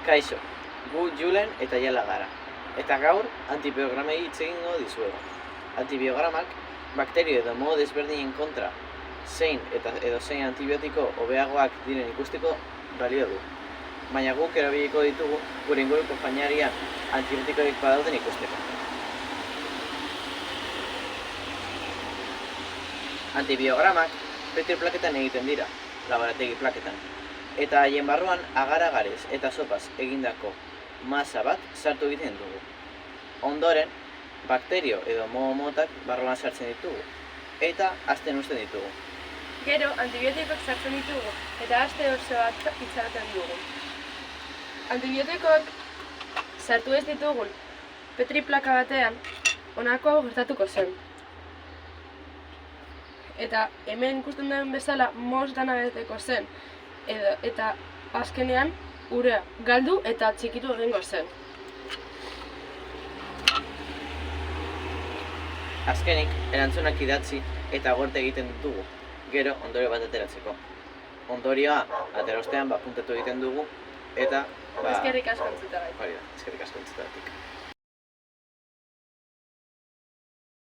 Kaixo, gu Julen eta Jala gara. Eta gaur, antibiogramei hitz egingo dizuegu. Antibiogramak, bakterio edo modu desberdinen kontra zein eta edozein antibiotiko hobeagoak diren ikusteko balio du. Baina guk erabiliko ditugu gure inguruko jainarian antibiotikorik badauden ikusteko. Antibiogramak Petri plaketan egiten dira, laborategi plaketan. Eta haien barruan agar-agarez eta sopaz egindako masa bat sartu egiten dugu. Ondoren, bakterio edo motak barruan sartzen ditugu, eta hazten uzten ditugu. Gero, antibiotikoak sartzen ditugu, eta aste oso bat itxaroten dugu. Antibiotikoak sartu ez ditugun Petri plaka batean, honako hau gertatuko zen. Eta hemen ikusten den bezala mos dana beteko zen, eta azkenean urea galdu eta txikitu egingo zen. Azkenik, erantzunak idatzi eta gorde egiten ditugu, gero ondorio bat ateratzeko. Ondorioa atera ostean puntatu egiten dugu eta Eskerrik asko entzutagatik. Eskerrik asko entzutagatik.